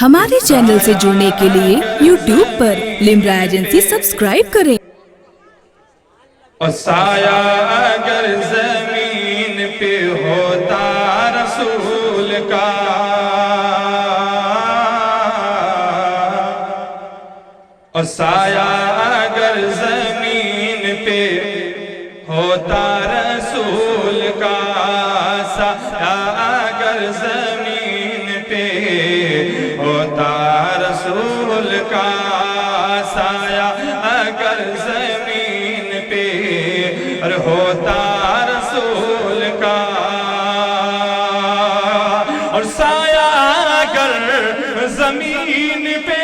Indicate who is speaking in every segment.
Speaker 1: ہمارے چینل سے جڑنے کے لیے YouTube پر لمرا ایجنسی سبسکرائب کریں۔
Speaker 2: اور سایہ اگر زمین پہ ہوتا رسول کا، اور سایہ اگر زمین پہ ہوتا رسول کا، سایہ اگر زمین پہ ہوتا رسول کا، سایہ اگر زمین پہ ہوتا رسول کا، اور سایہ اگر زمین پہ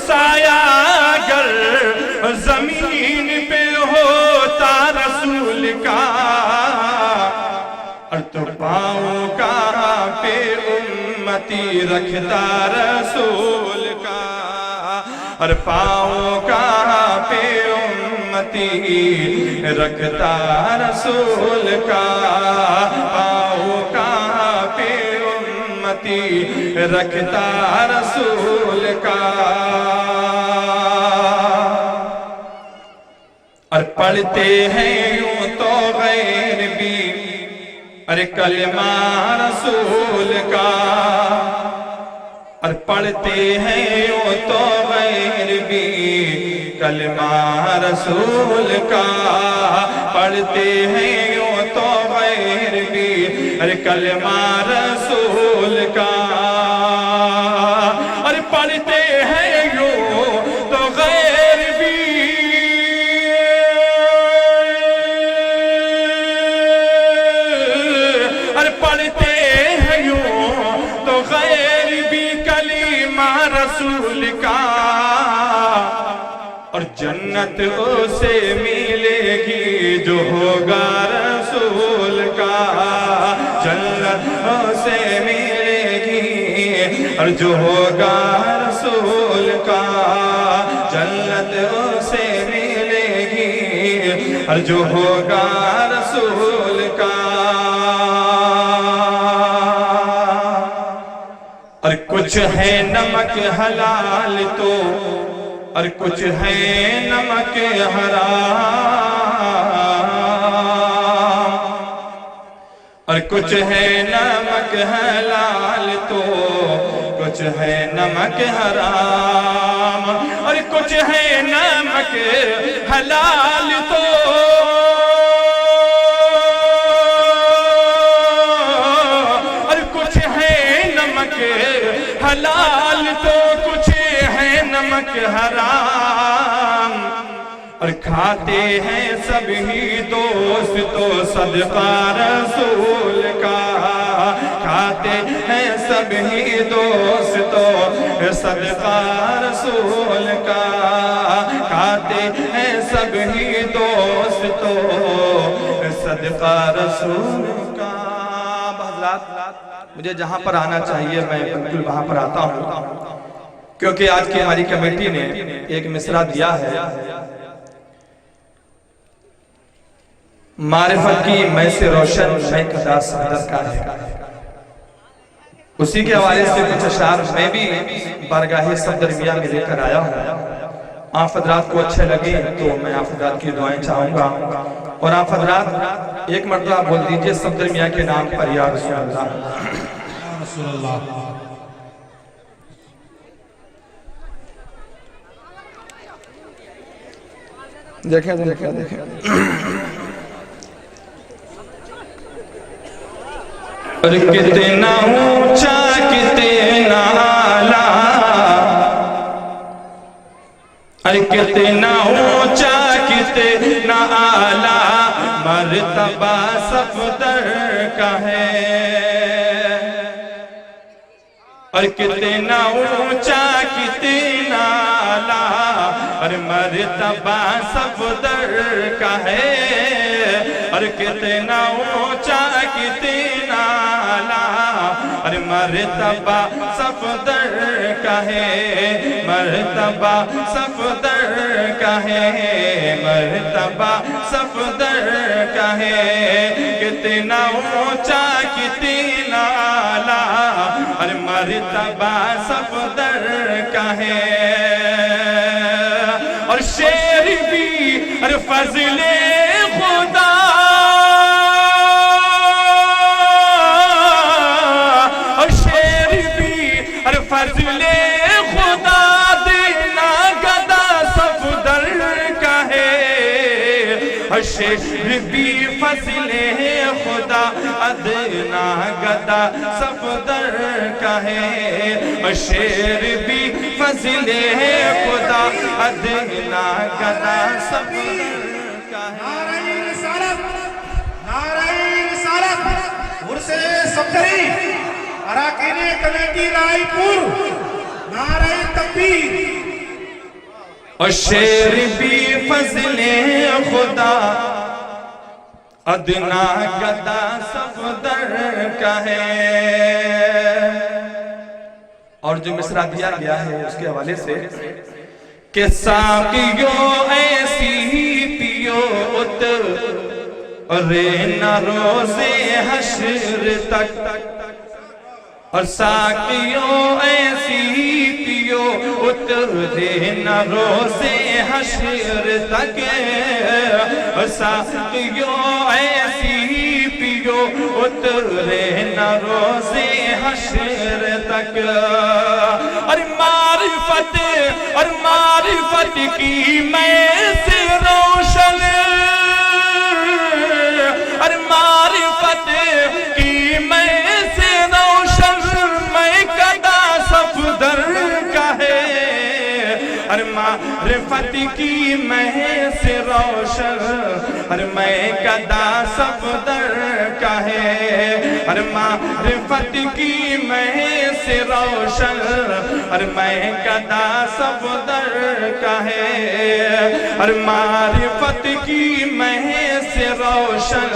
Speaker 2: سایہ اگر زمین پہ ہوتا رسول کا، اور تو پاؤں کا پہ امتی رکھتا رسول کا، اور پاؤں کا پہ امتی رکھتا رسول کا، پاؤں کا پہ امتی رکھتا رسول کا، اور پڑھتے ہیں یوں تو غیر بھی ارے کلمہ رسول کا، اور پڑھتے ہیں یوں تو غیر بھی کلمہ رسول کا، پڑھتے ہیں یوں تو غیر بھی ارے کلمہ رسول کا، اور پڑھتے ہیں یوں تو غیر بھی پڑھتے ہیں یوں تو غیر بھی کلمہ رسول کا، اور جنت اسے ملے گی جو ہوگا رسول کا، جنت اسے ملے گی اور جو ہوگا رسول کا، جنت اسے ملے گی اور جو ہوگا رسول کا، اور کچھ ہے نمک حلال تو اور کچھ ہے نمک حرام، اور کچھ ہے نمک حلال تو کچھ ہے نمک حرام، اور کچھ ہے نمک حلال تو حلال تو کچھ ہے نمک حرام، اور کھاتے ہیں سب ہی دوست تو صدقہ رسول کا، کھاتے ہیں سب ہی دوست تو صدقہ رسول کا، کھاتے ہیں سب ہی دوست تو صدقہ رسول کا۔ حضرات مجھے جہاں پر آنا چاہیے میں بالکل وہاں پر آتا ہوں، کیونکہ آج کی ہماری کمیٹی نے ایک مصرع دیا ہے، معرفت کی میں سے روشن میں قدا صدر کا ہے، اسی کے حوالے سے کچھ اشعار میں بھی بارگاہ صفدر میاں میں لے کر آیا ہوں، آپ حضرات کو اچھے لگے تو میں آپ حضرات کی دعائیں چاہوں گا، اور آپ حضرات ایک مرتبہ بول دیجئے صفدر میاں کے نام پر یا رسول اللہ، رسول اللہ۔ دیکھیں دیکھیں دیکھیں اور کتنا اونچا کتنا اعلیٰ، اور کتنا اونچا کتنا اعلیٰ مرتبہ صفدر کا ہے، اور کتنا اونچا کتنا اعلیٰ اور مرتبہ صفدر کا ہے، اور کتنا اونچا کتنا اعلیٰ اور مرتبہ صفدر کا ہے، مرتبہ صفدر کا ہے، مرتبہ صفدر کا ہے، کتنا اونچا کتنا اعلیٰ، اور مرتبہ صفدر کا ہے، اور شیر بھی اور فضل خدا، اور شیر بھی اور فضل خدا، دینا گدا صفدر کا ہے، اور شیر بھی فضل خدا، ادنا گدا صفدر کا ہے، اور شیر بھی فضل خدا، ادنا گدا صفدر کا ہے۔
Speaker 3: نعرہ رسالت، نعرہ رسالت، عرس صفدری، اراکین کمیٹی رائے پور، نعرہ تکبیر۔
Speaker 2: اور شیر بھی فضل خدا، ادنا گدا صفدر کا ہے۔ اور جو مصرع دیا گیا ہے اس کے حوالے سے کہ ساقیو ایسی پیو اترے روز حشر تک، اور ساقیو ایسی پیو اترے روز حشر تک، اور ساقیو ایسی پیو اترے روز حشر تک، اور معرفت کی میں سے روشن، اور معرفت کی میں سے روشن، میں گدا صفدر کا ہے، اور معرفت کی میں سے روشن، اور میں گدا صفدر کا ہے، اور معرفت کی میں سے روشن، اور میں گدا صفدر کا ہے، اور معرفت کی میں سے روشن،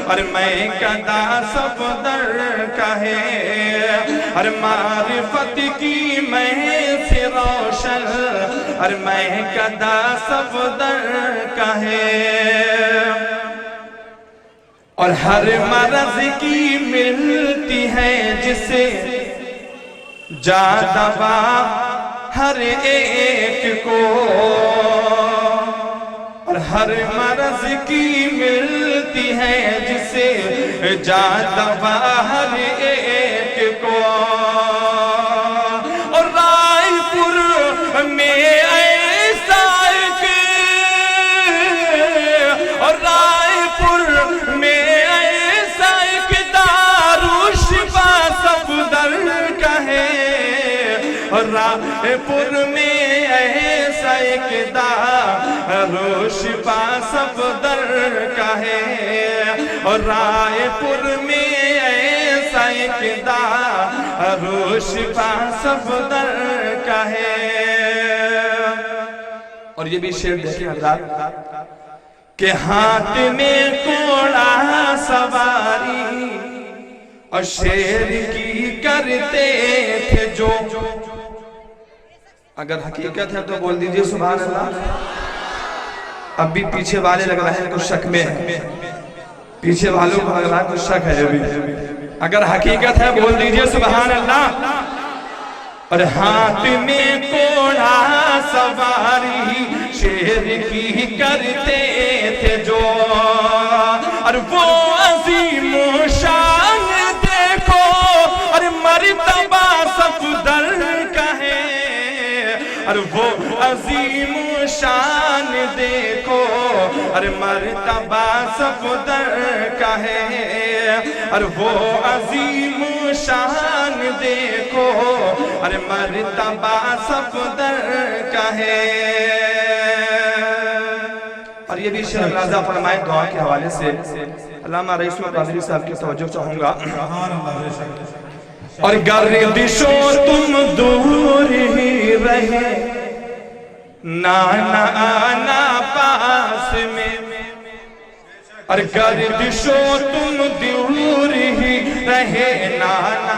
Speaker 2: اور میں گدا صفدر کا ہے، اور معرفت کی میں سے روشن، اور میں گدا صفدر کا ہے، اور ہر مرض کی ملتی ہے جسے جا دوا ہر ایک کو، اور ہر مرض کی ملتی ہے جسے جا دوا ہر ایک کو، اور رائے پور میں ایسا ایک، اور رائے پور میں ایسا ایک دارالشفا صفدر کا ہے، اور رائے پور میں ایسا ایک دارالشفا صفدر کا ہے، اور رائے پور میں ایسا ایک دارالشفا صفدر کا ہے۔ اور یہ بھی شعر دیکھیں حضرات کہ ہاتھ میں کوڑا سواری، اور شیر کی کرتے تھے جو، اگر حقیقت ہے تو بول دیجئے سبحان اللہ۔ اب بھی پیچھے والے لگ رہے ہیں کچھ شک میں ہے، پیچھے والوں کو لگ رہا ہے کچھ شک ہے ابھی، اگر حقیقت ہے بول دیجئے سبحان اللہ۔ اور ہاتھ میں کوڑا سواری شیر کی کرتے تھے جو، اور وہ عظیم شان دیکھو، اور مرتبہ صفدر کا ہے، اور وہ عظیم شان دیکھو، اور مرتبہ صفدر کا ہے، اور وہ عظیم شان دیکھو، اور مرتبہ صفدر کا ہے۔ اور یہ بھی شعر نازہ فرمائے دعا کے حوالے سے علامہ رئیس القادری صاحب کی توجہ چاہوں گا۔ اور گردشو تم دور ہی رہے، نانا آنا پاس میں، اور گردشو تم دور ہی رہے، نانا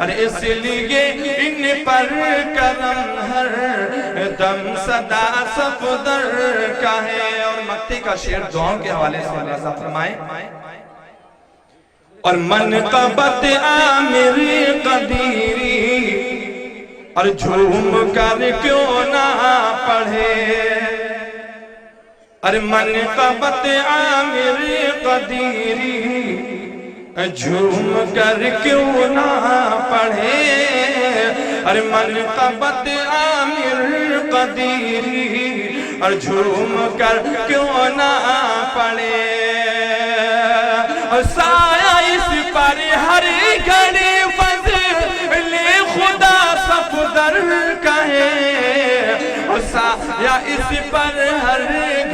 Speaker 2: اور اس لیے ان پر کرم ہر دم صدا صفدر کا ہے۔ اور مکتی کا شعر دعاؤں کے حوالے سے اللہ فرمائے، اور منقبت عامر قدیری اور جھوم کر کیوں نہ پڑھے، اور منقبت عامر قدیری جھوم کر کیوں نہ پڑھے، اور منقبت عامر قدیری اور جھوم کر کیوں نہ پڑھے، اور سایہ اس پر ہر گھڑی فضل خدا صفدر کا ہے، اور سایہ اس پر ہر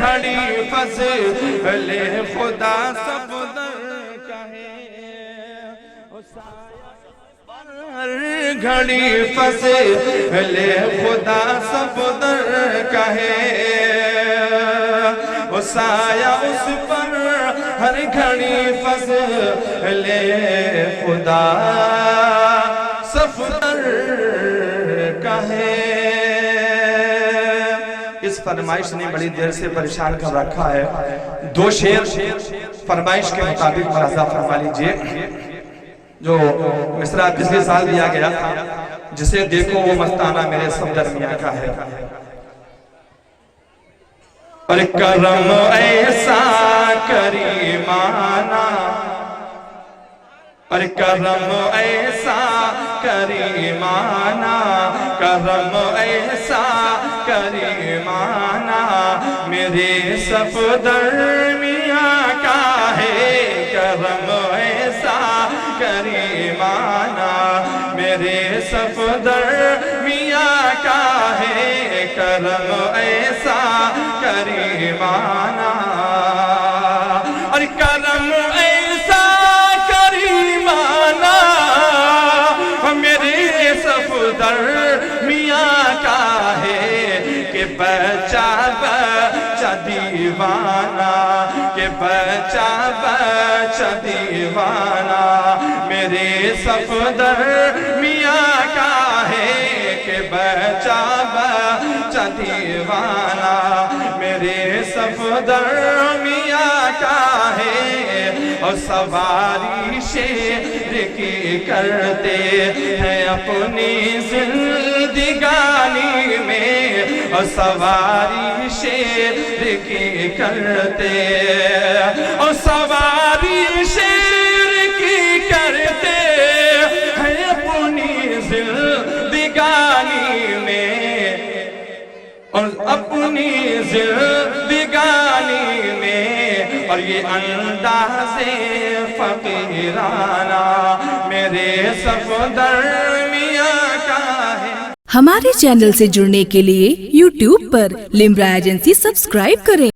Speaker 2: گھڑی فضل خدا صفدر کا ہے، اور سایہ اس پر ہر گھڑی فضل خدا صفدر کا ہے، اور سایہ اس پر ہر گھڑی فضل خدا صفدر کا ہے۔ اس فرمائش نے بڑی دیر سے پریشان کر رکھا ہے۔ دو شعر فرمائش کے مطابق ملاحظہ فرما لیجئے۔ جو مصرع پچھلے سال دیا گیا تھا، جسے دیکھو وہ مستانہ میرے صفدر میاں کا ہے، اور کرم ایسا کریمانہ، اور کرم ایسا کریمانہ، کرم ایسا کریمانہ میرے صفدر میاں کا ہے، کرم ایسا کریمانہ میرے صفدر میاں کا ہے، کرم ایسا کریمانہ، اور کرم ایسا کریمانہ میرے صفدر میاں کا ہے، کہ بچہ بچہ دیوانہ، کہ بچہ بچہ دیوانہ میرے صفدر میاں کا ہے، کہ بچہ بچہ دیوانہ میرے صفدر میاں کا ہے، اور سواری شیر کی کرتے ہیں اپنی زندگانی میں، اور سواری شیر کی کرتے، اور سواری شیر کی کرتے ہیں اپنی زندگانی میں، اور اپنی زندگانی میں، اور یہ انداز فقیرانہ میرے صفدر میاں کا ہے۔
Speaker 1: ہمارے چینل سے جڑنے کے لیے YouTube پر لمرا ایجنسی سبسکرائب کریں۔